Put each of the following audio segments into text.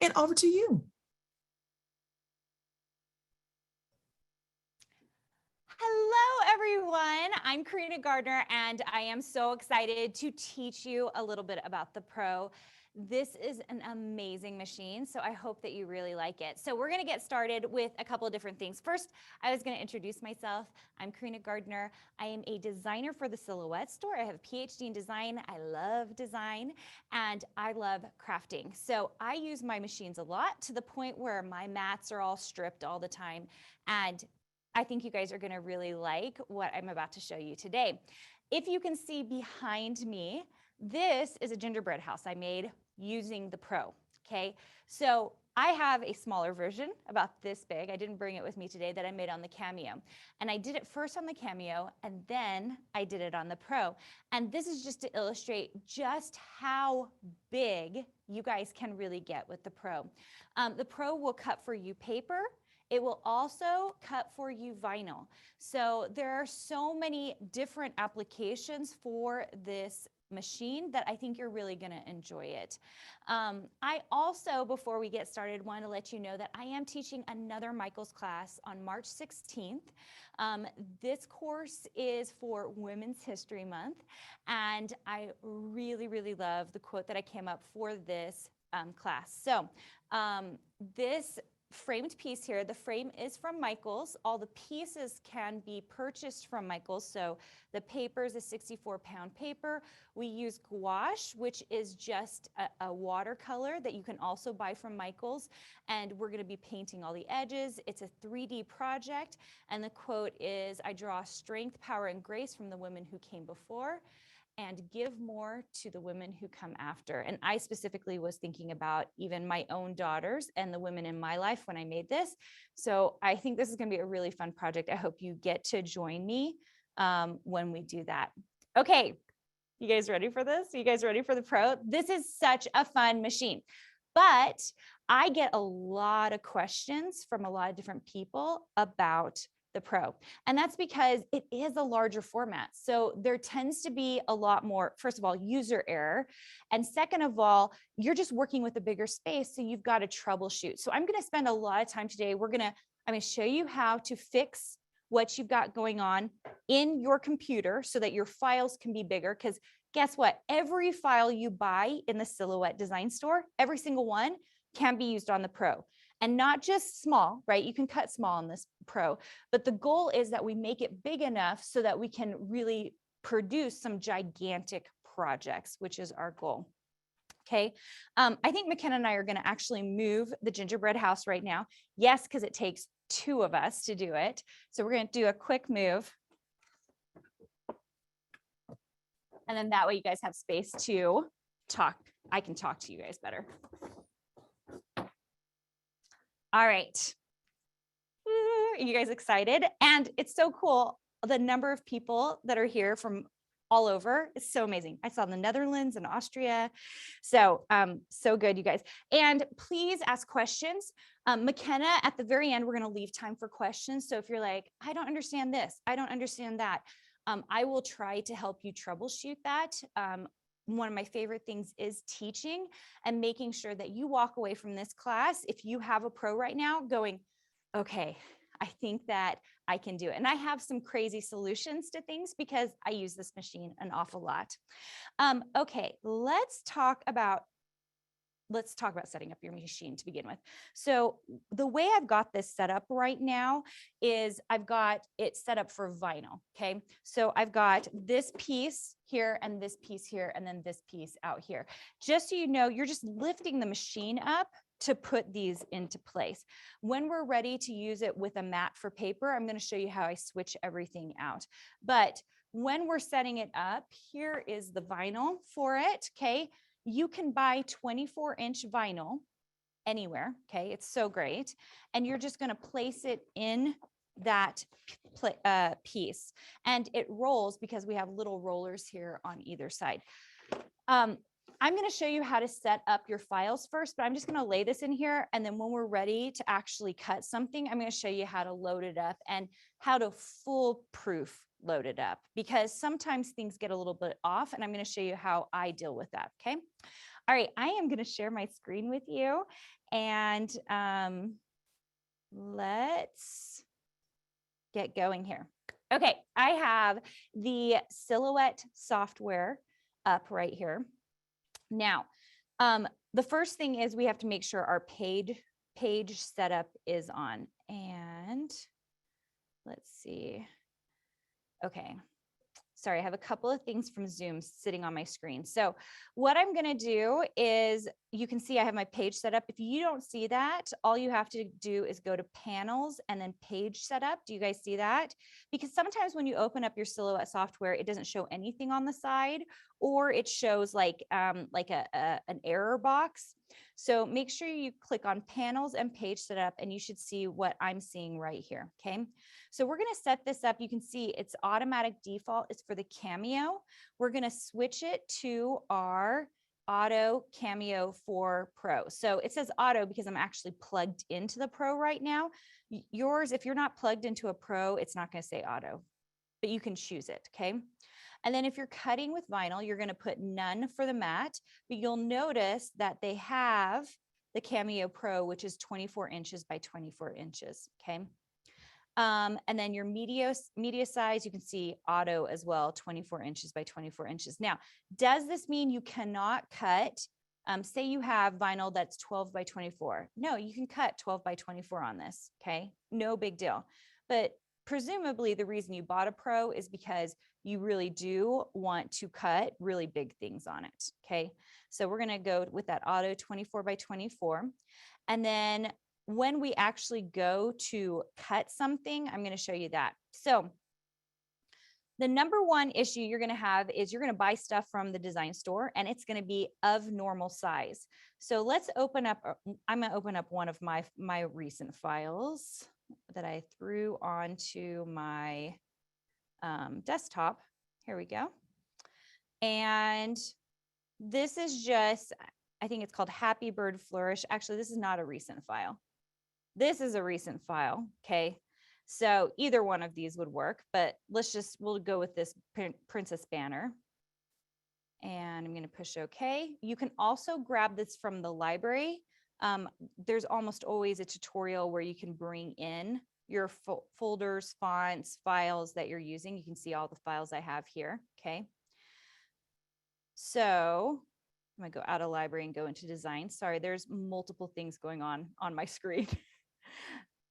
and over to you. Hello, everyone. I'm Karina Gardner, and I am so excited to teach you a little bit about the Pro. This is an amazing machine, so I hope that you really like it. So we're going to get started with a couple of different things. First, I was going to introduce myself. I'm Karina Gardner. I am a designer for the Silhouette store. I have a PhD in design. I love design, and I love crafting. So I use my machines a lot, to the point where my mats are all stripped all the time. And I think you guys are going to really like what I'm about to show you today. If you can see behind me, this is a gingerbread house I made using the Pro, okay? So I have a smaller version, about this big. I didn't bring it with me today, that I made on the Cameo. And I did it first on the Cameo, and then I did it on the Pro. And this is just to illustrate just how big you guys can really get with the Pro. The Pro will cut for you paper. It will also cut for you vinyl. So there are so many different applications for this machine that I think you're really going to enjoy it. I also, before we get started, want to let you know that I am teaching another Michael's class on March 16th. This course is for Women's History Month, and I really, really love the quote that I came up for this class. So this framed piece here, the frame is from Michael's. All the pieces can be purchased from Michael's. So the paper is a 64-pound paper. We use gouache, which is just a watercolor that you can also buy from Michael's. And we're going to be painting all the edges. It's a 3D project. And the quote is, "I draw strength, power, and grace from the women who came before, and give more to the women who come after." And I specifically was thinking about even my own daughters and the women in my life when I made this. So I think this is going to be a really fun project. I hope you get to join me when we do that. Okay, you guys ready for this? You guys ready for the Pro? This is such a fun machine. But I get a lot of questions from a lot of different people about the Pro. And that's because it is a larger format. So there tends to be a lot more, first of all, user error. And second of all, you're just working with a bigger space. So you've got to troubleshoot. So I'm going to spend a lot of time today. I'm going to show you how to fix what you've got going on in your computer so that your files can be bigger. Because guess what? Every file you buy in the Silhouette Design Store, every single one can be used on the Pro. And not just small, right? You can cut small on this Pro, but the goal is that we make it big enough so that we can really produce some gigantic projects, which is our goal. Okay. I think McKenna and I are going to actually move the gingerbread house right now. Yes, because it takes two of us to do it. So we're going to do a quick move. And then that way you guys have space to talk. I can talk to you guys better. All right. Are you guys excited? And it's so cool. The number of people that are here from all over is so amazing. I saw the Netherlands and Austria. So, so good, you guys. And please ask questions. McKenna, at the very end, we're going to leave time for questions. So if you're like, I don't understand this, I don't understand that, I will try to help you troubleshoot that. One of my favorite things is teaching and making sure that you walk away from this class, if you have a Pro right now, going, okay, I think that I can do it. And I have some crazy solutions to things because I use this machine an awful lot. Okay, let's talk about setting up your machine to begin with. So the way I've got this set up right now is I've got it set up for vinyl. Okay. So I've got this piece here and this piece here, and then this piece out here. Just so you know, you're just lifting the machine up to put these into place. When we're ready to use it with a mat for paper, I'm going to show you how I switch everything out. But when we're setting it up, here is the vinyl for it. Okay. You can buy 24-inch vinyl anywhere. Okay. It's so great. And you're just going to place it in that piece, and it rolls because we have little rollers here on either side. I'm going to show you how to set up your files first, but I'm just going to lay this in here. And then when we're ready to actually cut something, I'm going to show you how to load it up and how to foolproof load it up, because sometimes things get a little bit off, and I'm going to show you how I deal with that. Okay. All right, I am going to share my screen with you, and let's get going here. Okay, I have the Silhouette software up right here. Now, the first thing is we have to make sure our page setup is on. And let's see. Okay. Sorry, I have a couple of things from Zoom sitting on my screen. So what I'm going to do is, you can see I have my page set up. If you don't see that, all you have to do is go to panels and then page setup. Do you guys see that? Because sometimes when you open up your Silhouette software, it doesn't show anything on the side, or it shows like an error box. So make sure you click on panels and page setup, and you should see what I'm seeing right here. Okay. So we're going to set this up. You can see it's automatic default. It's for the Cameo. We're going to switch it to our Auto Cameo for Pro. So it says auto because I'm actually plugged into the Pro right now. Yours, if you're not plugged into a Pro, it's not going to say auto, but you can choose it. Okay. And then if you're cutting with vinyl, you're going to put none for the mat, but you'll notice that they have the Cameo Pro, which is 24 inches by 24 inches. Okay. And then your media size, you can see auto as well, 24 inches by 24 inches. Now, does this mean you cannot cut? Say you have vinyl that's 12 by 24. No, you can cut 12 by 24 on this. Okay. No big deal. But presumably the reason you bought a Pro is because you really do want to cut really big things on it. Okay. So we're going to go with that auto 24 by 24. And then when we actually go to cut something, I'm going to show you that. So the number one issue you're going to have is you're going to buy stuff from the design store, and it's going to be of normal size. So let's open up. I'm going to open up one of my recent files that I threw onto my desktop. Here we go. And this is just, I think it's called Happy Bird Flourish. Actually, this is not a recent file. This is a recent file. Okay. So either one of these would work, but we'll go with this princess banner. And I'm going to push OK. You can also grab this from the library. There's almost always a tutorial where you can bring in your folders, fonts, files that you're using. You can see all the files I have here. Okay. So I'm going to go out of library and go into design. Sorry, there's multiple things going on my screen.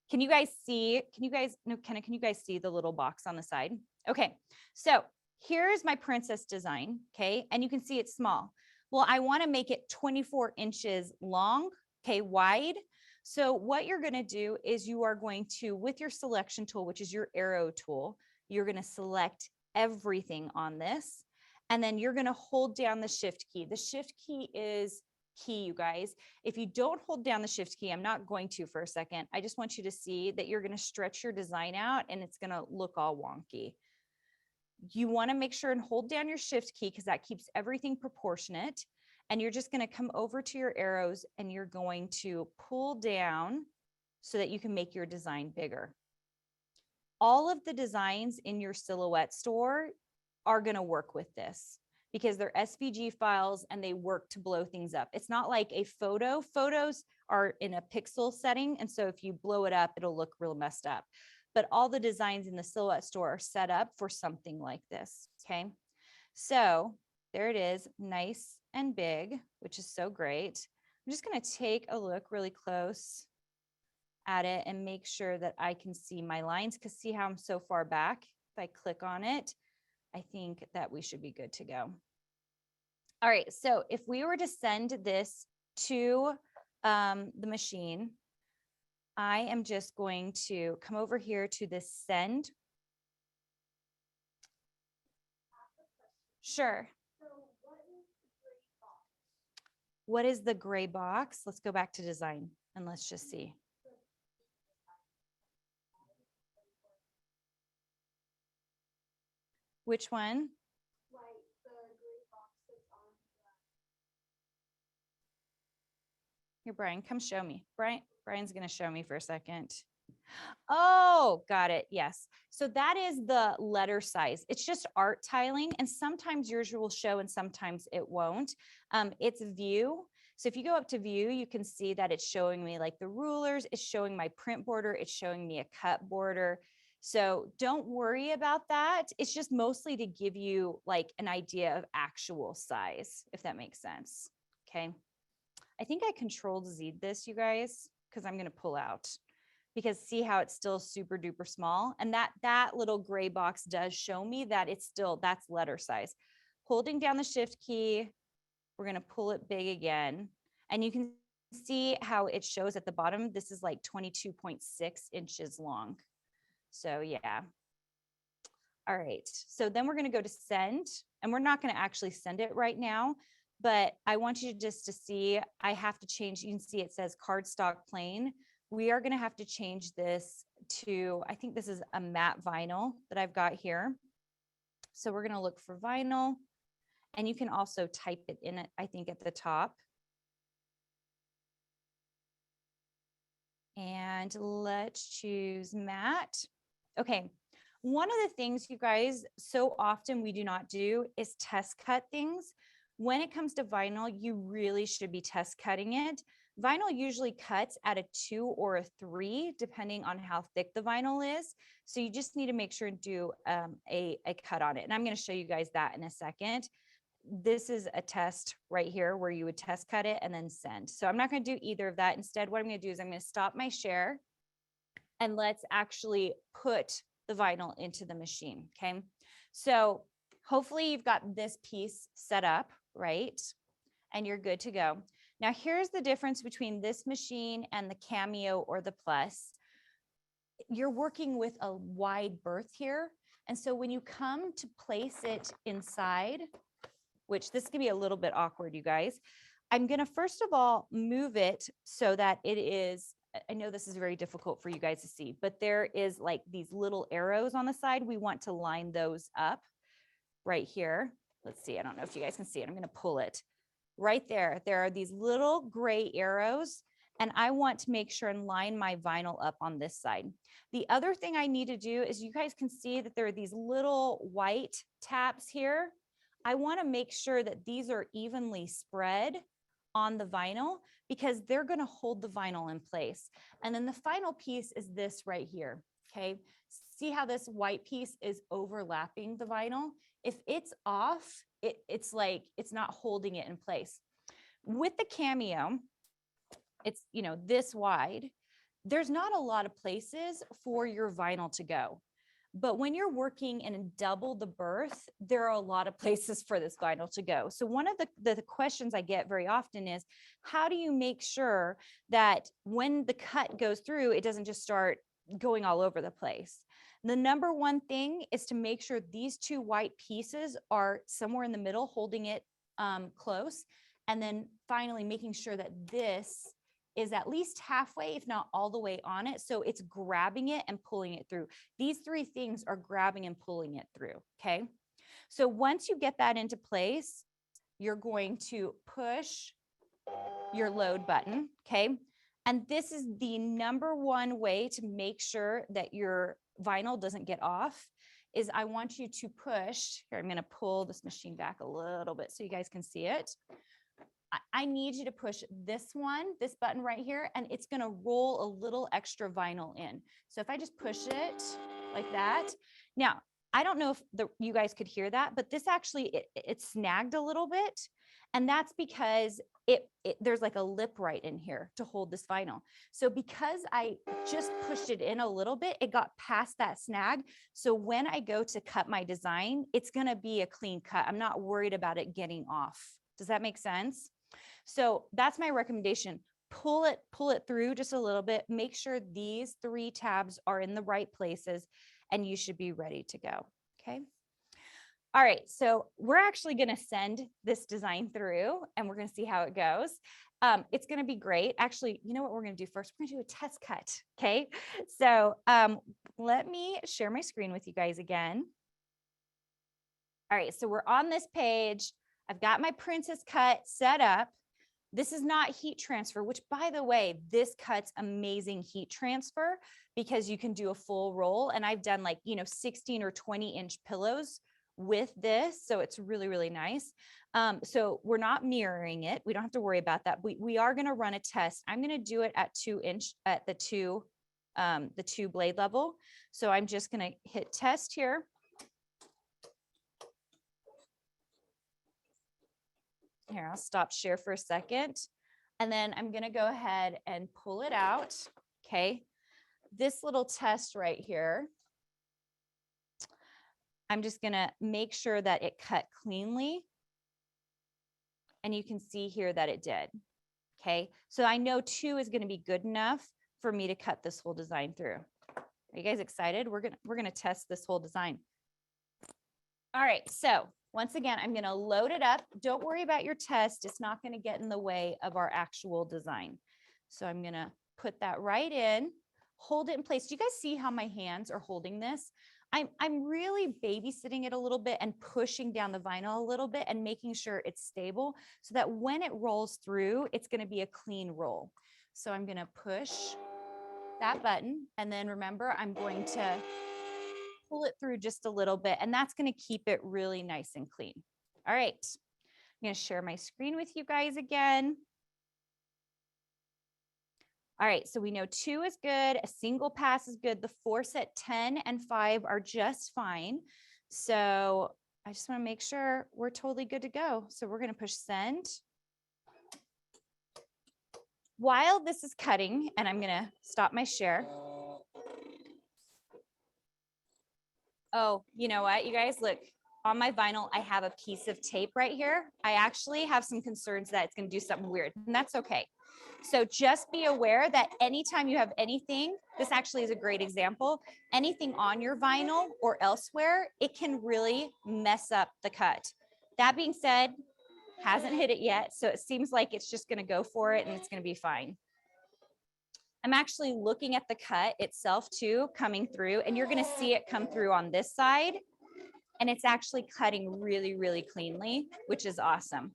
Can you guys see? Can you guys see the little box on the side? Okay, so here's my princess design. Okay, and you can see it's small. Well, I want to make it 24 inches long, okay, wide. So what you're going to do is you are going to, with your selection tool, which is your arrow tool, you're going to select everything on this. And then you're going to hold down the shift key. The shift key is key, you guys. If you don't hold down the shift key, I'm not going to for a second. I just want you to see that you're going to stretch your design out and it's going to look all wonky. You want to make sure and hold down your shift key because that keeps everything proportionate. And you're just going to come over to your arrows and you're going to pull down so that you can make your design bigger. All of the designs in your Silhouette store are going to work with this because they're SVG files and they work to blow things up. It's not like a photo. Photos are in a pixel setting. And so if you blow it up, it'll look real messed up. But all the designs in the Silhouette store are set up for something like this. Okay. So there it is, nice and big, which is so great. I'm just going to take a look really close at it and make sure that I can see my lines, because see how I'm so far back? If I click on it, I think that we should be good to go. All right, so if we were to send this to the machine, I am just going to come over here to this send. Sure. So what is the gray box? Let's go back to design and let's just see. Which one? Like the gray box that's on the... Here, Brian, come show me. Brian's going to show me for a second. Oh, got it. Yes. So that is the letter size. It's just art tiling. And sometimes yours will show and sometimes it won't. It's view. So if you go up to view, you can see that it's showing me like the rulers, it's showing my print border, it's showing me a cut border. So don't worry about that. It's just mostly to give you like an idea of actual size, if that makes sense. Okay. I think I controlled Z this, you guys, because I'm going to pull out, because see how it's still super duper small, and that little gray box does show me that it's still, that's letter size. Holding down the shift key, we're going to pull it big again, and you can see how it shows at the bottom. This is like 22.6 inches long. So yeah. All right. So then we're going to go to send, and we're not going to actually send it right now, but I want you just to see, I have to change. You can see it says cardstock plain. We are going to have to change this to, I think this is a matte vinyl that I've got here. So we're going to look for vinyl, and you can also type it in it, I think, at the top. And let's choose matte. Okay. One of the things, you guys, so often we do not do is test cut things. When it comes to vinyl, you really should be test cutting it. Vinyl usually cuts at a 2 or a 3, depending on how thick the vinyl is. So you just need to make sure and do a cut on it. And I'm going to show you guys that in a second. This is a test right here where you would test cut it and then send. So I'm not going to do either of that. Instead, what I'm going to do is I'm going to stop my share, and let's actually put the vinyl into the machine. Okay. So hopefully you've got this piece set up, right? And you're good to go. Now here's the difference between this machine and the Cameo or the Plus. You're working with a wide berth here. And so when you come to place it inside, which this can be a little bit awkward, you guys, I'm going to first of all move it so that it is, I know this is very difficult for you guys to see, but there is like these little arrows on the side. We want to line those up right here. Let's see. I don't know if you guys can see it. I'm going to pull it right there. There are these little gray arrows, and I want to make sure and line my vinyl up on this side. The other thing I need to do is, you guys can see that there are these little white tabs here. I want to make sure that these are evenly spread on the vinyl, because they're going to hold the vinyl in place. And then the final piece is this right here. Okay. See how this white piece is overlapping the vinyl? If it's off, it's like, it's not holding it in place. With the Cameo, it's, you know, this wide. There's not a lot of places for your vinyl to go. But when you're working in double the berth, there are a lot of places for this vinyl to go. So one of the questions I get very often is, how do you make sure that when the cut goes through, it doesn't just start going all over the place? The number one thing is to make sure these two white pieces are somewhere in the middle, holding it close. And then finally making sure that this is at least halfway, if not all the way on it. So it's grabbing it and pulling it through. These three things are grabbing and pulling it through. Okay. So once you get that into place, you're going to push your load button. Okay. And this is the number one way to make sure that your vinyl doesn't get off, is I want you to push here. I'm going to pull this machine back a little bit so you guys can see it. I need you to push this button right here, and it's going to roll a little extra vinyl in. So if I just push it like that, now I don't know if you guys could hear that, but this actually, it snagged a little bit. And that's because there's like a lip right in here to hold this vinyl. So because I just pushed it in a little bit, it got past that snag. So when I go to cut my design, it's going to be a clean cut. I'm not worried about it getting off. Does that make sense? So that's my recommendation. Pull it through just a little bit. Make sure these three tabs are in the right places, and you should be ready to go. Okay. All right. So we're actually going to send this design through, and we're going to see how it goes. It's going to be great. Actually, you know what we're going to do first? We're going to do a test cut. Okay. So let me share my screen with you guys again. All right. So we're on this page. I've got my princess cut set up. This is not heat transfer, which by the way, this cuts amazing heat transfer because you can do a full roll. And I've done like, 16 or 20-inch pillows with this. So it's really, really nice. So we're not mirroring it. We don't have to worry about that. We are going to run a test. I'm going to do it at 2-inch at the two blade level. So I'm just going to hit test here. Here, I'll stop share for a second. And then I'm going to go ahead and pull it out. Okay. This little test right here, I'm just going to make sure that it cut cleanly. And you can see here that it did. Okay. So I know 2 is going to be good enough for me to cut this whole design through. Are you guys excited? We're going to test this whole design. All right. So once again, I'm going to load it up. Don't worry about your test. It's not going to get in the way of our actual design. So I'm going to put that right in, hold it in place. Do you guys see how my hands are holding this? I'm really babysitting it a little bit and pushing down the vinyl a little bit and making sure it's stable so that when it rolls through, it's going to be a clean roll. So I'm going to push that button. And then remember, I'm going to pull it through just a little bit, and that's going to keep it really nice and clean. All right. I'm going to share my screen with you guys again. All right, so we know 2 is good. A single pass is good. The force at 10 and 5 are just fine. So I just want to make sure we're totally good to go. So we're going to push send. While this is cutting, and I'm going to stop my share. Oh, you know what, you guys, look, on my vinyl, I have a piece of tape right here. I actually have some concerns that it's going to do something weird, and that's okay. So just be aware that anytime you have anything, this actually is a great example, anything on your vinyl or elsewhere, it can really mess up the cut. That being said, hasn't hit it yet. So it seems like it's just going to go for it and it's going to be fine. I'm actually looking at the cut itself too, coming through, and you're going to see it come through on this side. And it's actually cutting really, really cleanly, which is awesome.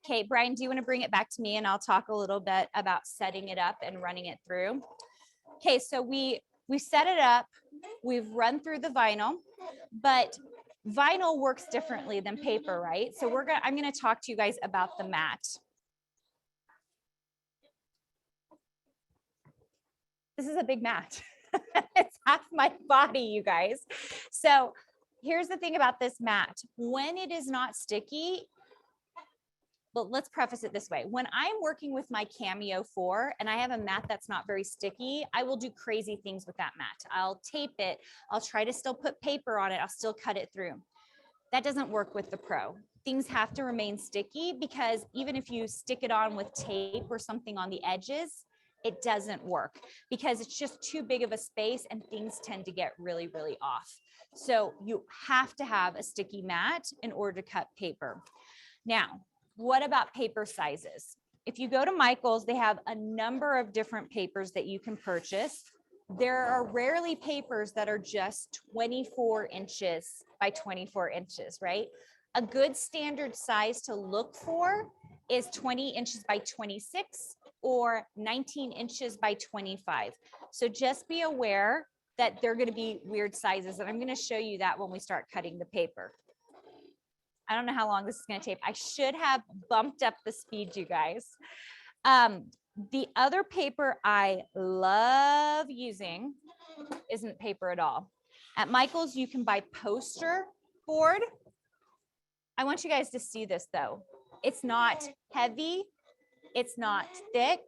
Okay, Brian, do you want to bring it back to me and I'll talk a little bit about setting it up and running it through? Okay, so we set it up, we've run through the vinyl, but vinyl works differently than paper, right? So I'm going to talk to you guys about the mat. This is a big mat. It's half my body, you guys. So here's the thing about this mat. When it is not sticky, but let's preface it this way. When I'm working with my Cameo 4 and I have a mat that's not very sticky, I will do crazy things with that mat. I'll tape it. I'll try to still put paper on it. I'll still cut it through. That doesn't work with the Pro. Things have to remain sticky because even if you stick it on with tape or something on the edges, it doesn't work because it's just too big of a space and things tend to get really, really off. So you have to have a sticky mat in order to cut paper. Now, what about paper sizes? If you go to Michael's, they have a number of different papers that you can purchase. There are rarely papers that are just 24 inches by 24 inches, right? A good standard size to look for is 20 inches by 26 or 19 inches by 25. So just be aware that they're going to be weird sizes. And I'm going to show you that when we start cutting the paper. I don't know how long this is going to take. I should have bumped up the speed, you guys. The other paper I love using isn't paper at all. At Michael's, you can buy poster board. I want you guys to see this though. It's not heavy. It's not thick.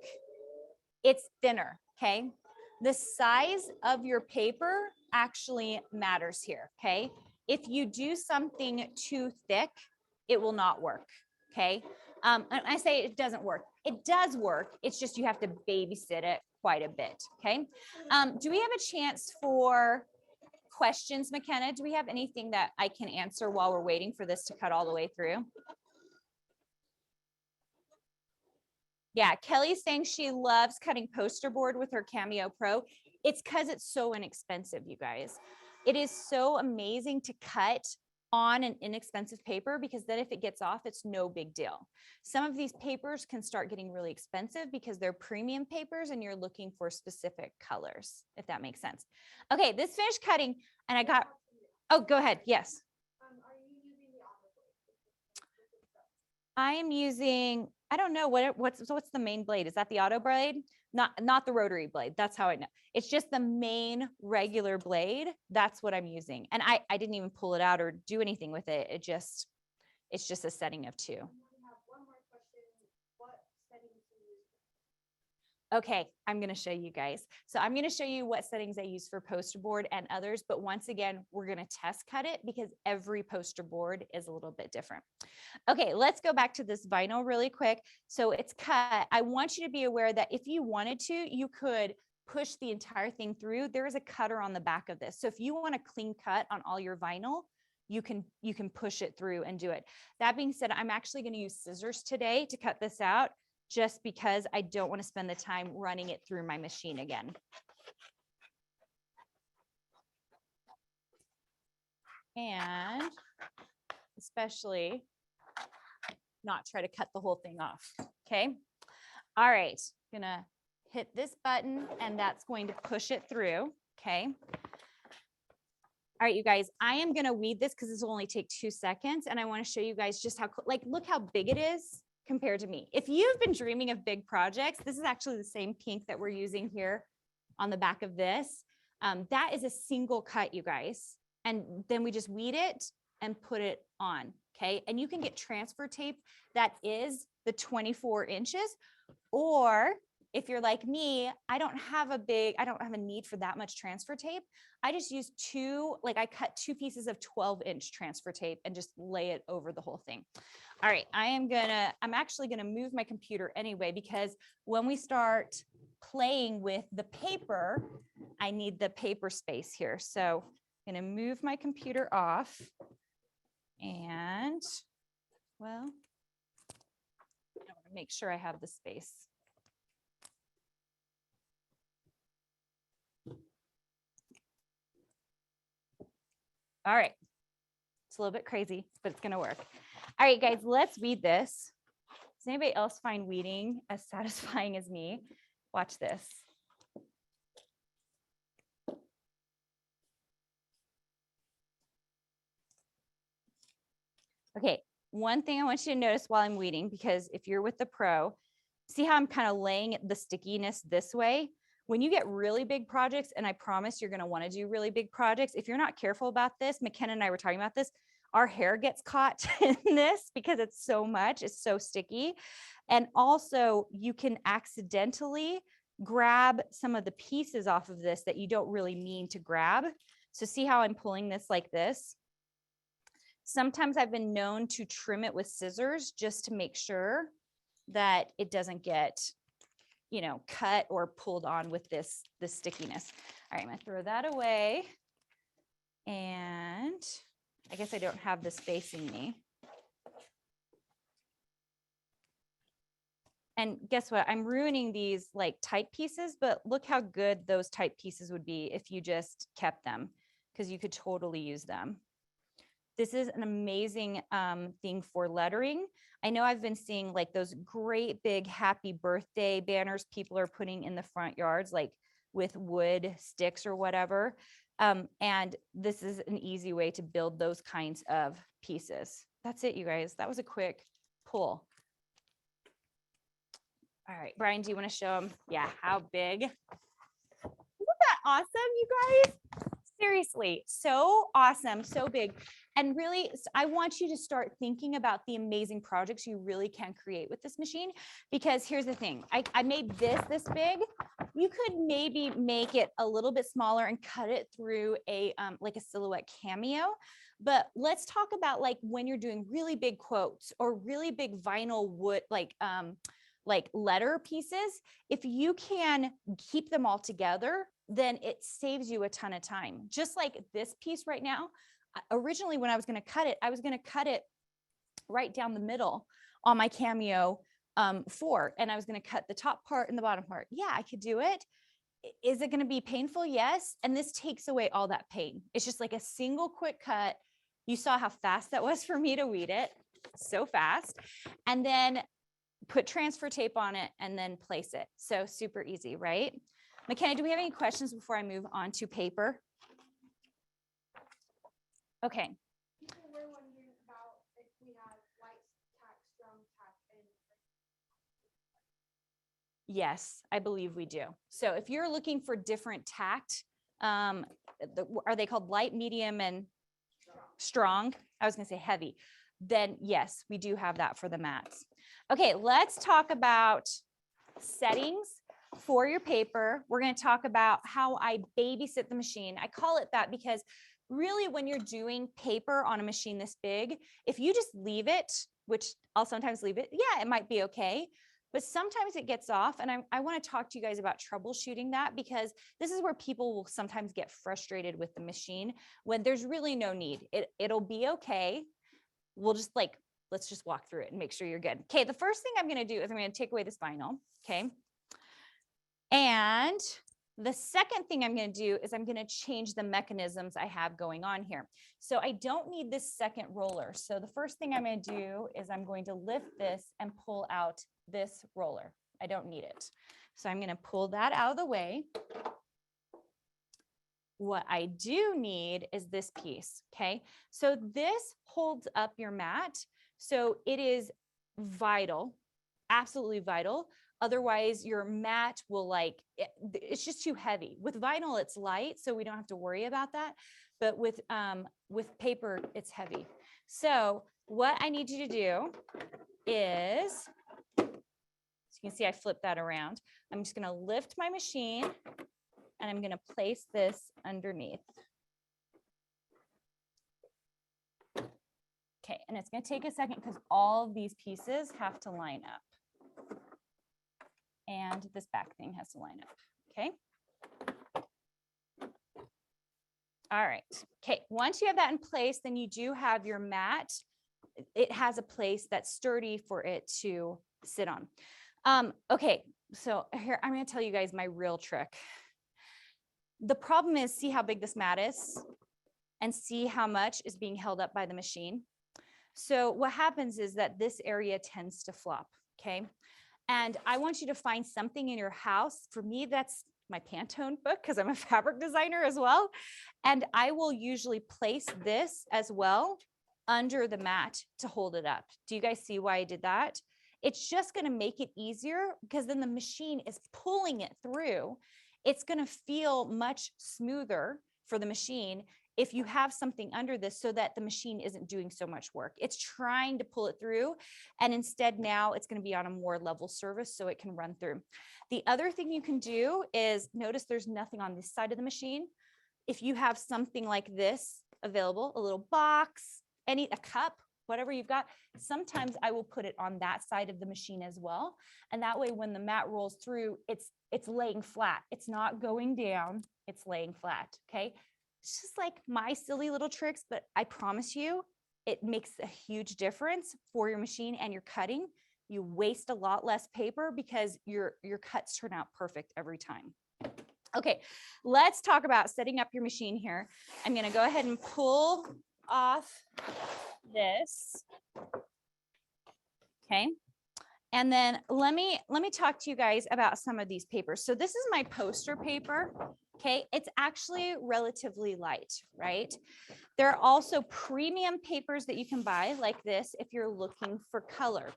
It's thinner, okay? The size of your paper actually matters here, okay? If you do something too thick, it will not work, okay? And I say it doesn't work. It does work. It's just you have to babysit it quite a bit, okay? Do we have a chance for questions, McKenna? Do we have anything that I can answer while we're waiting for this to cut all the way through? Yeah, Kelly's saying she loves cutting poster board with her Cameo Pro. It's because it's so inexpensive, you guys. It is so amazing to cut on an inexpensive paper, because then if it gets off, it's no big deal. Some of these papers can start getting really expensive because they're premium papers and you're looking for specific colors, if that makes sense. Okay, this finished cutting and I got, oh, go ahead. Yes. I am using, I don't know what's the main blade. Is that the auto blade? Not the rotary blade. That's how I know. It's just the main regular blade. That's what I'm using. And I didn't even pull it out or do anything with it. It's just a setting of 2. Okay, I'm going to show you guys. So I'm going to show you what settings I use for poster board and others. But once again, we're going to test cut it because every poster board is a little bit different. Okay, let's go back to this vinyl really quick. So it's cut. I want you to be aware that if you wanted to, you could push the entire thing through. There is a cutter on the back of this. So if you want a clean cut on all your vinyl, you can push it through and do it. That being said, I'm actually going to use scissors today to cut this out, just because I don't want to spend the time running it through my machine again. And especially not try to cut the whole thing off. Okay. All right. Gonna hit this button and that's going to push it through. Okay. All right, you guys, I am going to weed this because this will only take 2 seconds. And I want to show you guys just how, like, look how big it is compared to me. If you've been dreaming of big projects, this is actually the same pink that we're using here on the back of this. That is a single cut, you guys. And then we just weed it and put it on. Okay. And you can get transfer tape that is the 24 inches, or if you're like me, I don't have a need for that much transfer tape. I just use I cut 2 pieces of 12-inch transfer tape and just lay it over the whole thing. All right, I'm actually gonna move my computer anyway, because when we start playing with the paper, I need the paper space here. So I'm gonna move my computer off and, well, I wanna make sure I have the space. All right, it's a little bit crazy, but it's gonna work. All right, guys, let's weed this. Does anybody else find weeding as satisfying as me? Watch this. Okay, one thing I want you to notice while I'm weeding, because if you're with the pro, see how I'm kind of laying the stickiness this way? When you get really big projects, and I promise you're going to want to do really big projects, if you're not careful about this, McKenna and I were talking about this, our hair gets caught in this because it's so much, it's so sticky. And also you can accidentally grab some of the pieces off of this that you don't really mean to grab. So see how I'm pulling this like this? Sometimes I've been known to trim it with scissors just to make sure that it doesn't get, cut or pulled on with this stickiness. All right, I'm gonna throw that away. And I guess I don't have this facing me. And guess what? I'm ruining these like tight pieces, but look how good those tight pieces would be if you just kept them, because you could totally use them. This is an amazing thing for lettering. I know I've been seeing like those great big happy birthday banners people are putting in the front yards, like with wood sticks or whatever. And this is an easy way to build those kinds of pieces. That's it, you guys. That was a quick pull. All right, Brian, do you want to show them? Yeah, how big? Isn't that awesome, you guys? Seriously, so awesome, so big. And really, I want you to start thinking about the amazing projects you really can create with this machine, because here's the thing. I made this big. You could maybe make it a little bit smaller and cut it through a like a silhouette Cameo. But let's talk about like when you're doing really big quotes or really big vinyl wood, like letter pieces. If you can keep them all together, then it saves you a ton of time. Just like this piece right now, originally when I was going to cut it right down the middle on my Cameo 4, and I was going to cut the top part and the bottom part. Yeah, I could do it. Is it going to be painful? Yes. And this takes away all that pain. It's just like a single quick cut. You saw how fast that was for me to weed it, so fast. And then put transfer tape on it and then place it. So super easy, right? McKenna, do we have any questions before I move on to paper? Okay. People were wondering about if we have light tack, strong tack, and Yes, I believe we do. So if you're looking for different tact, are they called light, medium, and strong? I was gonna say heavy. Then yes, we do have that for the mats. Okay, let's talk about settings for your paper. We're gonna talk about how I babysit the machine. I call it that because really when you're doing paper on a machine this big, if you just leave it, which I'll sometimes leave it, yeah, it might be okay. But sometimes it gets off, and I want to talk to you guys about troubleshooting that, because this is where people will sometimes get frustrated with the machine when there's really no need. It'll be okay. We'll just let's just walk through it and make sure you're good. Okay, the first thing I'm going to do is I'm going to take away this vinyl, okay? And the second thing I'm going to do is I'm going to change the mechanisms I have going on here. So I don't need this second roller. So the first thing I'm going to do is I'm going to lift this and pull out this roller. I don't need it. So I'm going to pull that out of the way. What I do need is this piece, okay? So this holds up your mat. So it is vital, absolutely vital. Otherwise your mat will it's just too heavy. With vinyl, it's light, so we don't have to worry about that. But with paper, it's heavy. So what I need you to do is, so you can see I flipped that around. I'm just gonna lift my machine and I'm gonna place this underneath. Okay, and it's gonna take a second because all of these pieces have to line up. And this back thing has to line up, okay? All right, okay, once you have that in place, then you do have your mat. It has a place that's sturdy for it to sit on. Okay, so here, I'm gonna tell you guys my real trick. The problem is, see how big this mat is and see how much is being held up by the machine. So what happens is that this area tends to flop, okay? And I want you to find something in your house. For me, that's my Pantone book, because I'm a fabric designer as well. And I will usually place this as well under the mat to hold it up. Do you guys see why I did that? It's just going to make it easier, because then the machine is pulling it through. It's going to feel much smoother for the machine if you have something under this, so that the machine isn't doing so much work. It's trying to pull it through, and instead now it's going to be on a more level surface so it can run through. The other thing you can do is, notice there's nothing on this side of the machine. If you have something like this available, a little box, a cup, whatever you've got, sometimes I will put it on that side of the machine as well. And that way, when the mat rolls through, it's laying flat. It's not going down, it's laying flat, okay? It's just like my silly little tricks, but I promise you, it makes a huge difference for your machine and your cutting. You waste a lot less paper because your cuts turn out perfect every time. Okay, let's talk about setting up your machine here. I'm gonna go ahead and pull off this, okay? And then let me talk to you guys about some of these papers. So this is my poster paper. Okay, it's actually relatively light, right? There are also premium papers that you can buy like this if you're looking for color.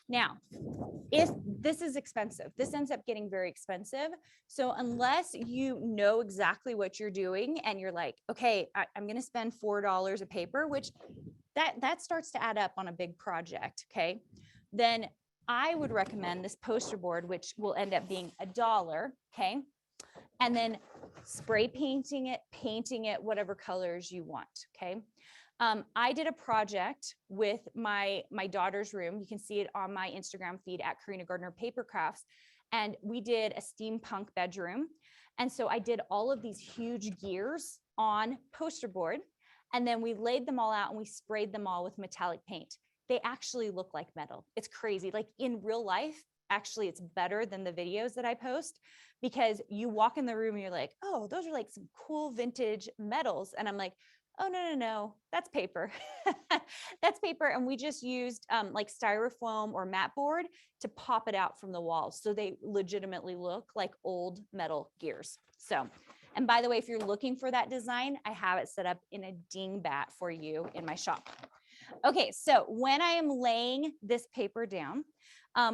Now, if this is expensive, this ends up getting very expensive. So unless you know exactly what you're doing and you're like, okay, I'm going to spend $4 a paper, which that starts to add up on a big project, okay? Then I would recommend this poster board, which will end up being $1, okay? And then spray painting it, whatever colors you want, okay? I did a project with my daughter's room. You can see it on my Instagram feed at Karina Gardner Paper Crafts. And we did a steampunk bedroom. And so I did all of these huge gears on poster board. And then we laid them all out and we sprayed them all with metallic paint. They actually look like metal. It's crazy. Like in real life, actually, it's better than the videos that I post, because you walk in the room and you're like, oh, those are like some cool vintage metals. And I'm like, oh, no, that's paper. That's paper. And we just used like styrofoam or mat board to pop it out from the walls. So they legitimately look like old metal gears. So, and by the way, if you're looking for that design, I have it set up in a dingbat for you in my shop. Okay, so when I am laying this paper down,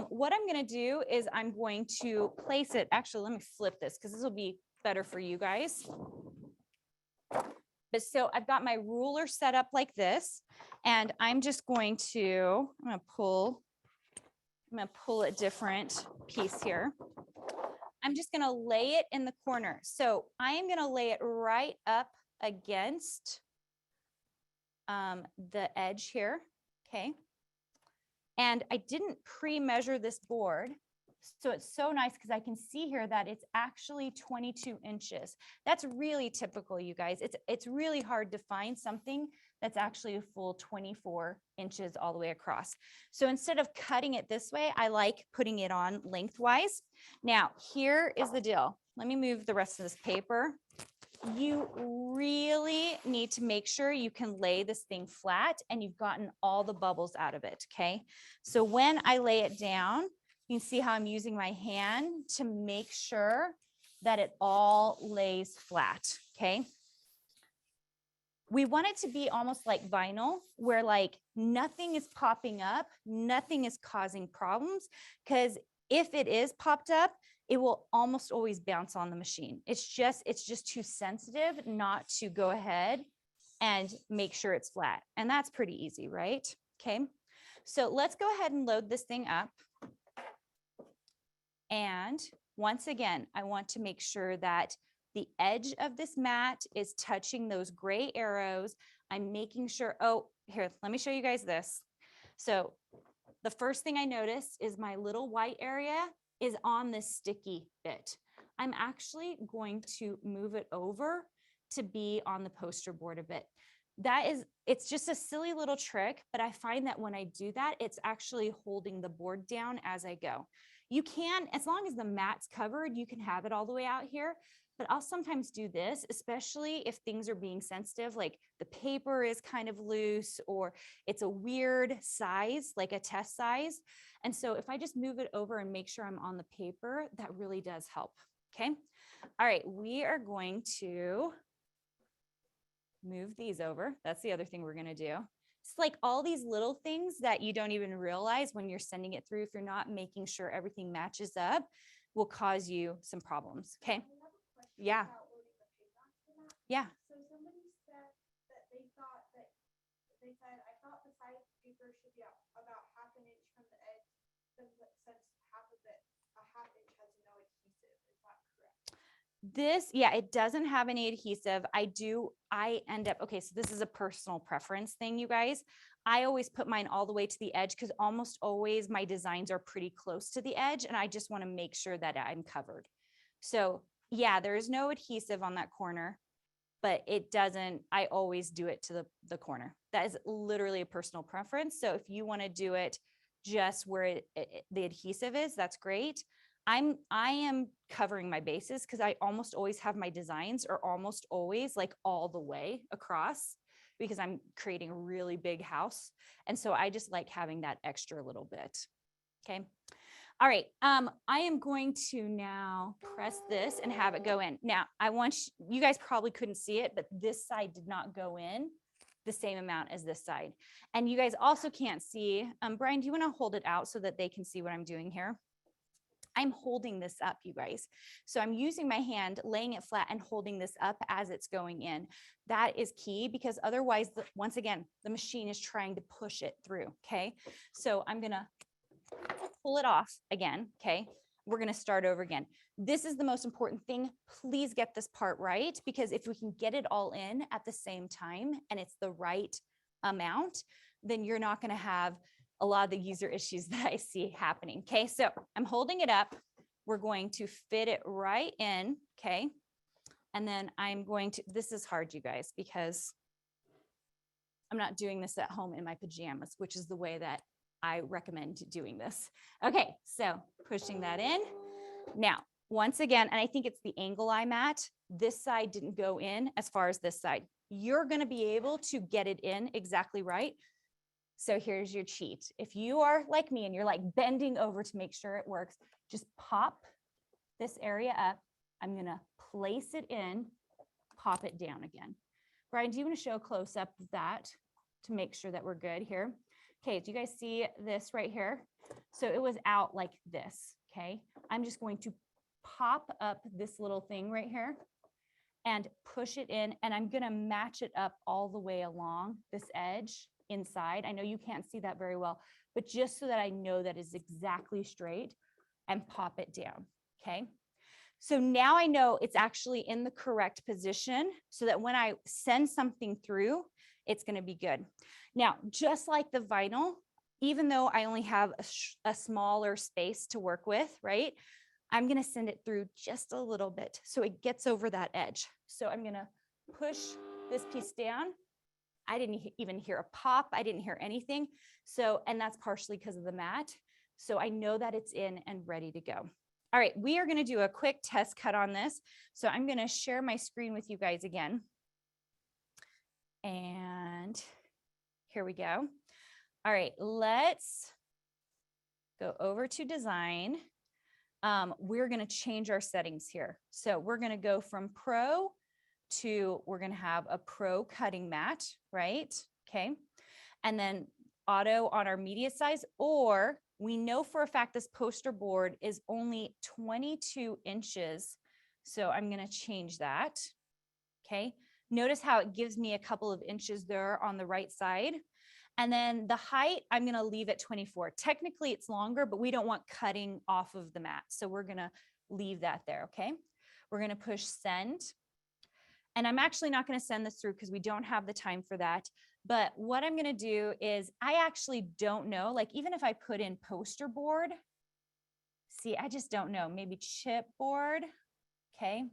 what I'm going to do is I'm going to place it. Actually, let me flip this because this will be better for you guys. But so I've got my ruler set up like this, and I'm just going to, I'm going to pull a different piece here. I'm just going to lay it in the corner. So I am going to lay it right up against the edge here. Okay. And I didn't pre-measure this board. So it's so nice because I can see here that it's actually 22 inches. That's really typical, you guys. It's really hard to find something that's actually a full 24 inches all the way across. So instead of cutting it this way, I like putting it on lengthwise. Now, here is the deal. Let me move the rest of this paper. You really need to make sure you can lay this thing flat and you've gotten all the bubbles out of it, okay? So when I lay it down, you can see how I'm using my hand to make sure that it all lays flat, okay? We want it to be almost like vinyl, where like nothing is popping up, nothing is causing problems, because if it is popped up, it will almost always bounce on the machine. It's just too sensitive not to go ahead and make sure it's flat. And that's pretty easy, right? Okay. So let's go ahead and load this thing up. And once again, I want to make sure that the edge of this mat is touching those gray arrows. I'm making sure, oh, here, let me show you guys this. So the first thing I notice is my little white area is on this sticky bit. I'm actually going to move it over to be on the poster board a bit. It's just a silly little trick, but I find that when I do that, it's actually holding the board down as I go. You can, as long as the mat's covered, you can have it all the way out here, but I'll sometimes do this, especially if things are being sensitive, like the paper is kind of loose or it's a weird size, like a test size. And so if I just move it over and make sure I'm on the paper, that really does help. Okay. All right. We are going to move these over. That's the other thing we're going to do. It's like all these little things that you don't even realize when you're sending it through. If you're not making sure everything matches up, will cause you some problems. Okay. Yeah. Yeah. So somebody said that they said, I thought the side paper should be about half an inch from the edge, since half of it, a half inch has no adhesive. Is that correct? Yeah, it doesn't have any adhesive. I end up, okay, so this is a personal preference thing, you guys. I always put mine all the way to the edge because almost always my designs are pretty close to the edge and I just want to make sure that I'm covered. So yeah, there is no adhesive on that corner, but it doesn't, I always do it to the corner. That is literally a personal preference. So if you want to do it just where the adhesive is, that's great. I am covering my bases because I almost always have my designs are almost always like all the way across because I'm creating a really big house. And so I just like having that extra little bit. Okay. All right. I am going to now press this and have it go in. Now I want you guys probably couldn't see it, but this side did not go in the same amount as this side. And you guys also can't see, Brian, do you want to hold it out so that they can see what I'm doing here? I'm holding this up, you guys. So I'm using my hand, laying it flat and holding this up as it's going in. That is key because otherwise, once again, the machine is trying to push it through, okay? So I'm gonna pull it off again, okay? We're gonna start over again. This is the most important thing. Please get this part right because if we can get it all in at the same time and it's the right amount, then you're not gonna have a lot of the user issues that I see happening. Okay, so I'm holding it up. We're going to fit it right in. Okay. And then I'm going to, this is hard, you guys, because I'm not doing this at home in my pajamas, which is the way that I recommend doing this. Okay, so pushing that in. Now, once again, and I think it's the angle I'm at, this side didn't go in as far as this side. you're going to be able to get it in exactly right. So here's your cheat. If you are like me and you're like bending over to make sure it works, just pop this area up. I'm going to place it in, pop it down again. Brian, do you want to show a close up of that to make sure that we're good here? Okay, do you guys see this right here? So it was out like this, okay? I'm just going to pop up this little thing right here and push it in, and I'm gonna match it up all the way along this edge inside. I know you can't see that very well, but just so that I know that is exactly straight, and pop it down, okay? So now I know it's actually in the correct position so that when I send something through, it's gonna be good. Now, just like the vinyl, even though I only have a smaller space to work with, right? I'm gonna send it through just a little bit so it gets over that edge. So I'm gonna push this piece down. I didn't even hear a pop. I didn't hear anything. So, and that's partially because of the mat. So I know that it's in and ready to go. All right, we are gonna do a quick test cut on this. So I'm gonna share my screen with you guys again. And here we go. All right, let's go over to design. We're going to change our settings here. So we're going to go from pro to, we're going to have a pro cutting mat, right? Okay. And then auto on our media size, or we know for a fact this poster board is only 22 inches. So I'm going to change that. Okay. Notice how it gives me a couple of inches there on the right side. And then the height, I'm going to leave at 24. Technically it's longer, but we don't want cutting off of the mat. So we're going to leave that there. Okay. We're going to push send. And I'm actually not going to send this through because we don't have the time for that. But what I'm going to do is I actually don't know, like even if I put in poster board, see, I just don't know, maybe chipboard. Okay.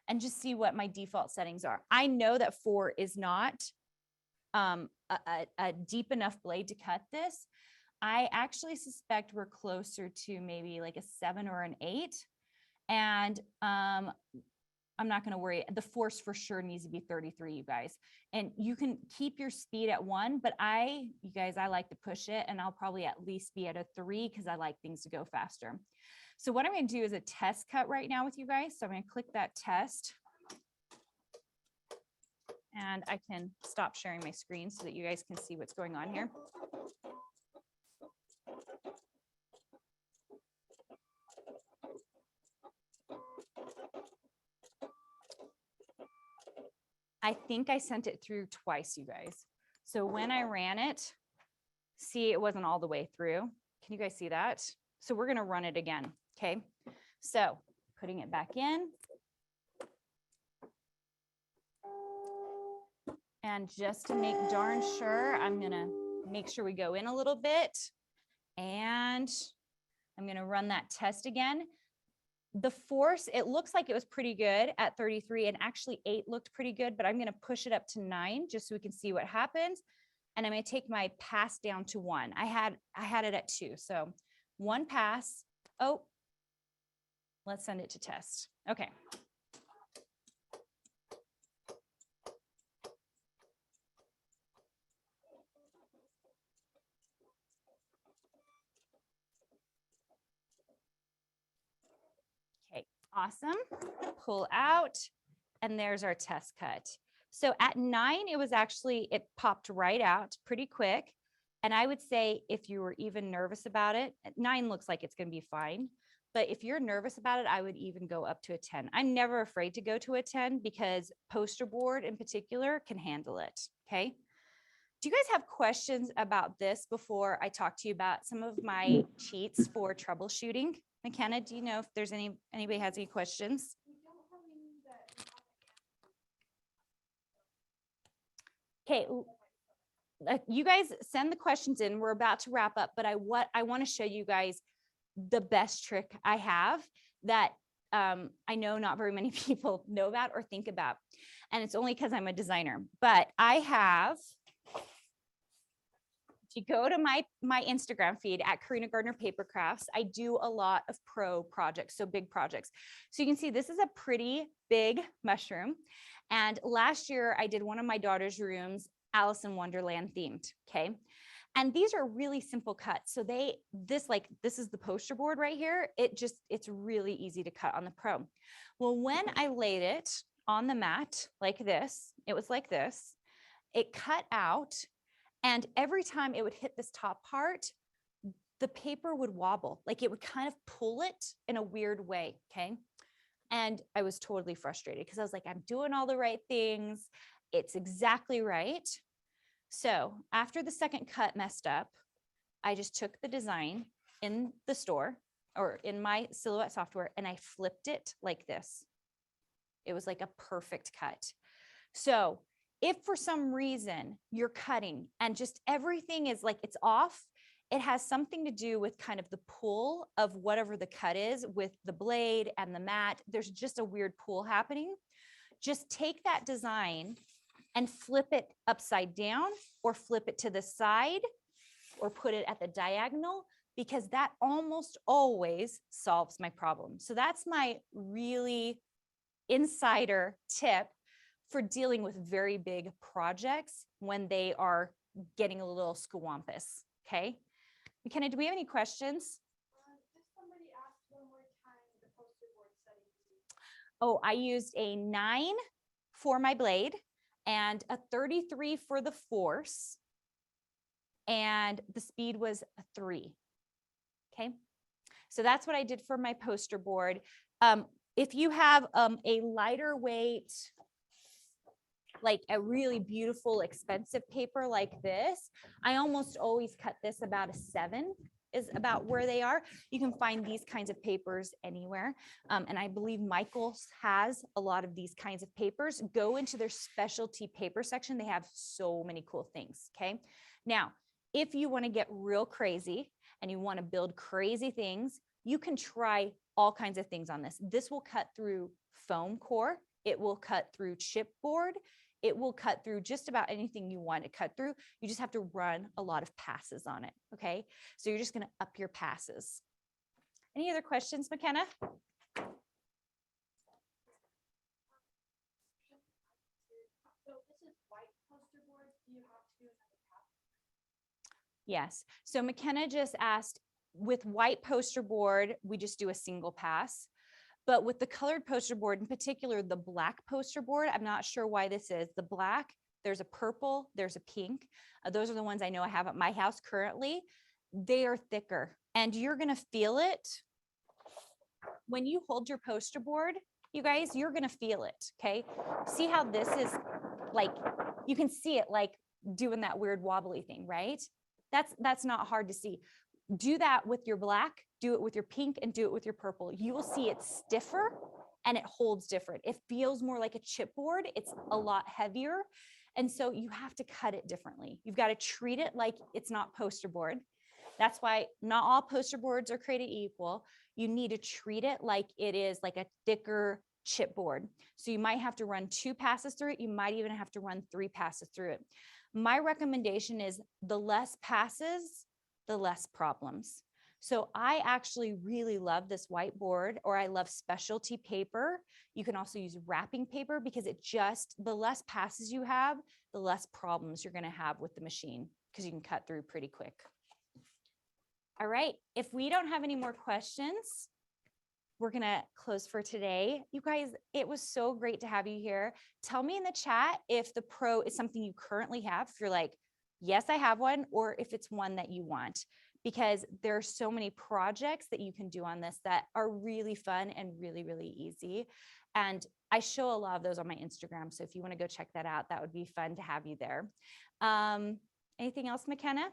And just see what my default settings are. I know that 4 is not a deep enough blade to cut this. I actually suspect we're closer to maybe like a 7 or an 8. And I'm not going to worry. The force for sure needs to be 33, you guys. And you can keep your speed at 1, but you guys, I like to push it, and I'll probably at least be at a 3 because I like things to go faster. So what I'm going to do is a test cut right now with you guys. So I'm going to click that test. And I can stop sharing my screen so that you guys can see what's going on here. I think I sent it through twice, you guys. So when I ran it, see, it wasn't all the way through. Can you guys see that? So we're going to run it again. Okay. So putting it back in. And just to make darn sure, I'm going to make sure we go in a little bit. And I'm going to run that test again. The force, it looks like it was pretty good at 33, and actually 8 looked pretty good, but I'm going to push it up to 9 just so we can see what happens. And I'm going to take my pass down to 1. I had it at 2. So 1 pass. Oh, let's send it to test. Okay. Awesome. Pull out, and there's our test cut. So at 9, it popped right out pretty quick. And I would say if you were even nervous about it, 9 looks like it's going to be fine. But if you're nervous about it, I would even go up to a 10. I'm never afraid to go to a 10 because poster board in particular can handle it. Okay. Do you guys have questions about this before I talk to you about some of my cheats for troubleshooting? McKenna, do you know if there's anybody has any questions? Okay, you guys send the questions in. We're about to wrap up, but I want to show you guys the best trick I have that I know not very many people know about or think about. And it's only because I'm a designer, but I have If you go to my Instagram feed at Karina Gardner Paper Crafts, I do a lot of pro projects, so big projects. So you can see this is a pretty big mushroom. And last year I did one of my daughter's rooms, Alice in Wonderland themed, okay? And these are really simple cuts. So this is the poster board right here. It's really easy to cut on the Pro. Well, when I laid it on the mat like this, it was like this, it cut out. And every time it would hit this top part, the paper would wobble, like it would kind of pull it in a weird way, okay? And I was totally frustrated because I was like, I'm doing all the right things. It's exactly right. So after the second cut messed up, I just took the design in the store or in my Silhouette software and I flipped it like this. It was like a perfect cut. So if for some reason you're cutting and just everything is like it's off, it has something to do with kind of the pull of whatever the cut is with the blade and the mat. There's just a weird pull happening. Just take that design and flip it upside down or flip it to the side or put it at the diagonal, because that almost always solves my problem. So that's my really insider tip for dealing with very big projects when they are getting a little squampus, okay? McKenna, do we have any questions? Just somebody asked one more time the poster board setting. Oh, I used a 9 for my blade and a 33 for the force. And the speed was a 3. Okay. So that's what I did for my poster board. If you have a lighter weight, like a really beautiful, expensive paper like this, I almost always cut this about a 7 is about where they are. You can find these kinds of papers anywhere. And I believe Michael's has a lot of these kinds of papers. Go into their specialty paper section. They have so many cool things, okay? Now, if you wanna get real crazy and you wanna build crazy things, you can try all kinds of things on this. This will cut through foam core. It will cut through chipboard. It will cut through just about anything you want to cut through. You just have to run a lot of passes on it, okay? So you're just gonna up your passes. Any other questions, McKenna? So this is white poster board. Do you have to do another pass? Yes. So McKenna just asked, with white poster board, we just do a single pass. But with the colored poster board, in particular, the black poster board, I'm not sure why this is. The black, there's a purple, there's a pink. Those are the ones I know I have at my house currently. They are thicker and you're gonna feel it. When you hold your poster board, you guys, you're gonna feel it, okay? See how this is like, you can see it like doing that weird wobbly thing, right? That's not hard to see. Do that with your black, do it with your pink, and do it with your purple. You will see it's stiffer and it holds different. It feels more like a chipboard. It's a lot heavier. And so you have to cut it differently. You've got to treat it like it's not poster board. That's why not all poster boards are created equal. You need to treat it like it is like a thicker chipboard. So you might have to run 2 passes through it. You might even have to run 3 passes through it. My recommendation is the less passes, the less problems. So I actually really love this whiteboard, or I love specialty paper. You can also use wrapping paper because the less passes you have, the less problems you're gonna have with the machine because you can cut through pretty quick. All right, if we don't have any more questions, we're gonna close for today. You guys, it was so great to have you here. Tell me in the chat if the Pro is something you currently have, if you're like, yes, I have one, or if it's one that you want, because there are so many projects that you can do on this that are really fun and really, really easy. And I show a lot of those on my Instagram. So if you want to go check that out, that would be fun to have you there. Anything else, McKenna?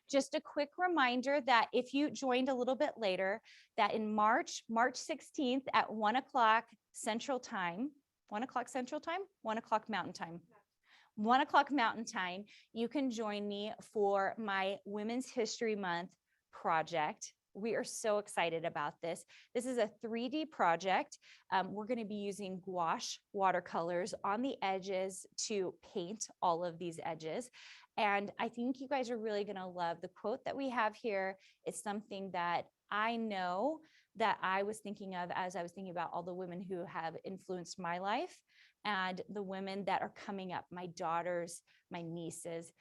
Just a quick reminder that if you joined a little bit later, that in March 16th at 1 o'clock Central Time, 1 o'clock Central Time, 1 o'clock Mountain Time. 1 o'clock Mountain Time, you can join me for my Women's History Month project. We are so excited about this. This is a 3D project. We're going to be using gouache watercolors on the edges to paint all of these edges. And I think you guys are really going to love the quote that we have here. It's something that I know that I was thinking of as I was thinking about all the women who have influenced my life and the women that are coming up, my daughters, my nieces,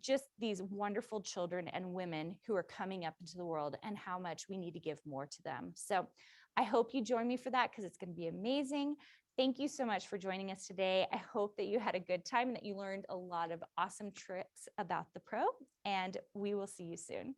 just these wonderful children and women who are coming up into the world, and how much we need to give more to them. So I hope you join me for that, because it's going to be amazing. Thank you so much for joining us today. I hope that you had a good time and that you learned a lot of awesome tricks about the Pro, and we will see you soon.